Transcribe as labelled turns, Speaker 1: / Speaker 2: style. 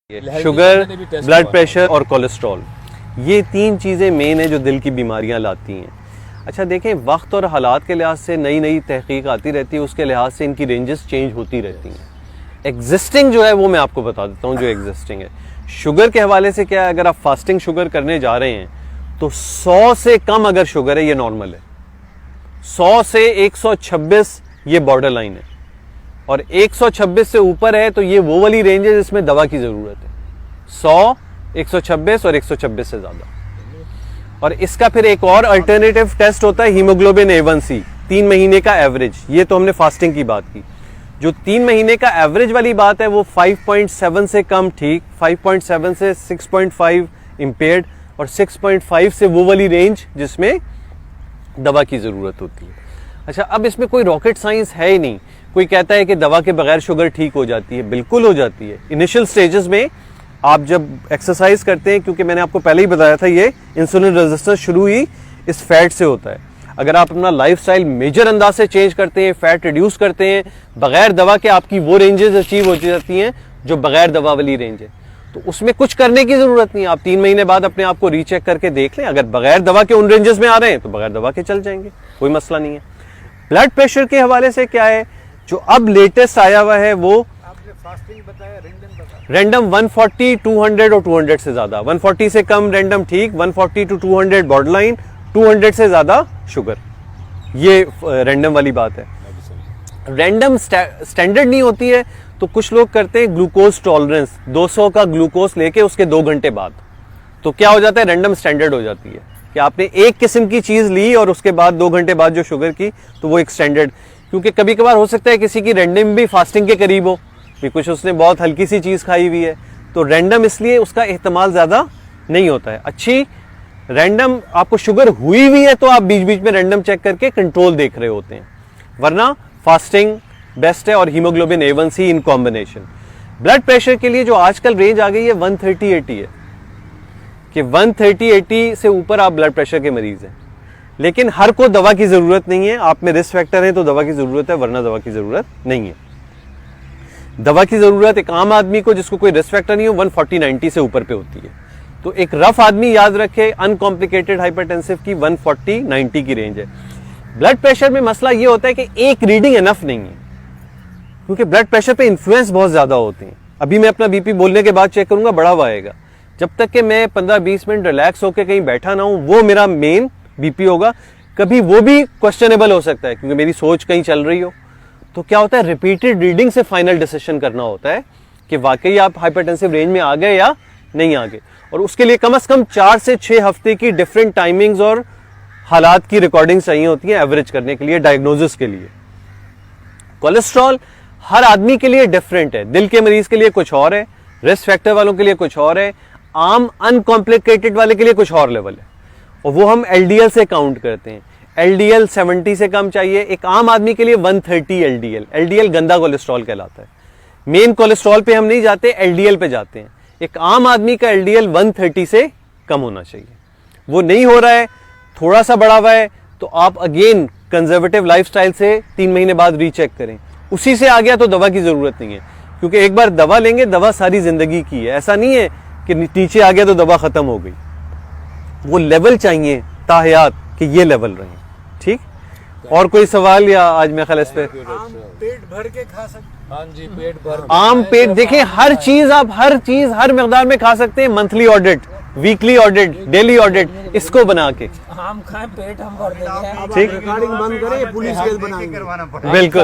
Speaker 1: Sugar, blood pressure और cholesterol, ये तीन चीज़ें मेन है जो दिल की बीमारियां लाती हैं। अच्छा देखें, वक्त और हालात के लिहाज से नई नई तहकीक आती रहती है, उसके लिहाज से इनकी रेंजेस चेंज होती रहती हैं। एग्जिस्टिंग जो है वो मैं आपको बता देता हूँ जो एग्जिस्टिंग है। शुगर के हवाले से क्या है, अगर आप फास्टिंग शुगर करने जा रहे हैं तो 100 से कम अगर शुगर है ये नॉर्मल है, 100 से 126 ये बॉर्डर लाइन है, और 126 से ऊपर है तो ये वो वाली रेंज है जिसमें दवा की जरूरत है। 100, 126 और 126 से ज्यादा। और इसका फिर एक और अल्टरनेटिव टेस्ट होता है हीमोग्लोबिन A1C, 3 महीने का एवरेज। ये तो हमने फास्टिंग की बात की। जो 3 महीने का एवरेज वाली बात है वो 5.7 से कम ठीक, 5.7 से 6.5 इम्पेयर्ड, और 6.5 से वो वाली रेंज जिसमें दवा की जरूरत होती है। अच्छा, अब इसमें कोई रॉकेट साइंस है ही नहीं। कोई कहता है कि दवा के बगैर शुगर ठीक हो जाती है, बिल्कुल हो जाती है। इनिशियल स्टेजेस में आप जब एक्सरसाइज करते हैं, क्योंकि मैंने आपको पहले ही बताया था ये इंसुलिन रेजिस्टेंस शुरू ही इस फैट से होता है। अगर आप अपना लाइफस्टाइल मेजर अंदाज से चेंज करते हैं, फैट रिड्यूस करते हैं बगैर दवा के, आपकी वो रेंजेस अचीव हो जाती हैं जो बगैर दवा वाली रेंज है। तो उसमें कुछ करने की जरूरत नहीं। आप 3 महीने बाद अपने आप को रीचेक करके देख लें, अगर बगैर दवा के उन रेंजेस में आ रहे हैं तो बगैर दवा के चल जाएंगे, कोई मसला नहीं है। ब्लड प्रेशर के हवाले से क्या है, जो अब लेटेस्ट आया हुआ है वो
Speaker 2: आपने फास्टिंग बताया,
Speaker 1: रैंडम 140, 200 और 200 से ज्यादा। 140 से कम रैंडम ठीक, 140 to 200 बॉर्डरलाइन, 200 से ज्यादा शुगर, ये रैंडम वाली बात है। रैंडम स्टैंडर्ड नहीं होती है, तो कुछ लोग करते हैं ग्लूकोज टॉलरेंस, 200 का ग्लूकोज लेके उसके 2 घंटे बाद, तो क्या हो जाता है, रैंडम स्टैंडर्ड हो जाती है कि आपने एक किस्म की चीज ली और उसके बाद 2 घंटे बाद जो शुगर की, तो वो एक स्टैंडर्ड। क्योंकि कभी कभार हो सकता है किसी की रैंडम भी फास्टिंग के करीब हो, कि कुछ उसने बहुत हल्की सी चीज खाई हुई है, तो रैंडम इसलिए उसका एहतमाल ज्यादा नहीं होता है। अच्छी रैंडम आपको शुगर हुई हुई है तो आप बीच बीच में रैंडम चेक करके कंट्रोल देख रहे होते हैं, वरना फास्टिंग बेस्ट है और haemoglobin A1C in combination. Blood pressure के लिए जो आजकल रेंज आ गई है 130-80 है, कि 130-80 से ऊपर आप ब्लड प्रेशर के मरीज हैं। लेकिन हर को दवा की जरूरत नहीं है, आप में रिस्क फैक्टर है तो दवा की जरूरत है, वरना दवा की जरूरत नहीं है। दवा की जरूरत एक आम आदमी को जिसको कोई रिस्क फैक्टर नहीं हो 140-90 से ऊपर पे होती है। तो एक रफ आदमी याद रखे, अनकॉम्प्लिकेटेड हाइपरटेंसिव की 140-90 की रेंज है। ब्लड प्रेशर में मसला ये होता है कि एक रीडिंग इनफ नहीं है, क्योंकि ब्लड प्रेशर पे इन्फ्लुएंस बहुत ज्यादा होते हैं। अभी मैं अपना बीपी बोलने के बाद चेक करूंगा, बढ़ा हुआ आएगा। जब तक कि मैं 15-20 मिनट रिलैक्स होकर कहीं बैठा ना हूं, वो मेरा मेन बीपी होगा। कभी वो भी क्वेश्चनेबल हो सकता है क्योंकि मेरी सोच कहीं चल रही हो। तो क्या होता है, रिपीटेड रीडिंग से फाइनल डिसीजन करना होता है कि वाकई आप हाइपरटेंसिव रेंज में आ गए या नहीं आ गए। और उसके लिए कम से कम 4 से 6 हफ्ते की डिफरेंट टाइमिंग्स और हालात की रिकॉर्डिंग चाहिए होती है एवरेज करने के लिए, डायग्नोसिस के लिए। कोलेस्ट्रॉल हर आदमी के लिए डिफरेंट है, दिल के मरीज के लिए कुछ और है, रिस्क फैक्टर वालों के लिए कुछ और है, आम अनकॉम्प्लिकेटेड वाले के लिए कुछ और लेवल है, और वो हम LDL से काउंट करते हैं। LDL 70 से कम चाहिए। एक आम आदमी के लिए 130 LDL गंदा कोलेस्ट्रॉल कहलाता है। मेन कोलेस्ट्रॉल पे हम नहीं जाते, LDL पे जाते हैं। एक आम आदमी का LDL 130 से कम होना चाहिए। वो नहीं हो रहा है, थोड़ा सा बढ़ा हुआ है, तो आप अगेन कंजर्वेटिव लाइफस्टाइल से 3 महीने बाद रीचेक करें। उसी से आ गया तो दवा की जरूरत नहीं है, क्योंकि एक बार दवा लेंगे, दवा सारी जिंदगी की है। ऐसा नहीं है कि नीचे आ गया तो दवा खत्म हो गई। वो लेवल चाहिए ताहयात कि ये लेवल रहे। ठीक, और कोई सवाल या आज मैं ख्याल इस पे
Speaker 2: आम पेट भर के खा सकते। हाँ जी, पेट भर।
Speaker 1: आम पेट देखें, हर चीज आप हर मिकदार में खा सकते हैं। Monthly audit, weekly audit, daily audit, इसको बना के
Speaker 3: आम खाएं, पेट हम भर देंगे।
Speaker 1: ठीक,
Speaker 2: रिकॉर्डिंग बंद करें, पुलिस केस बनाएंगे।
Speaker 1: बिल्कुल।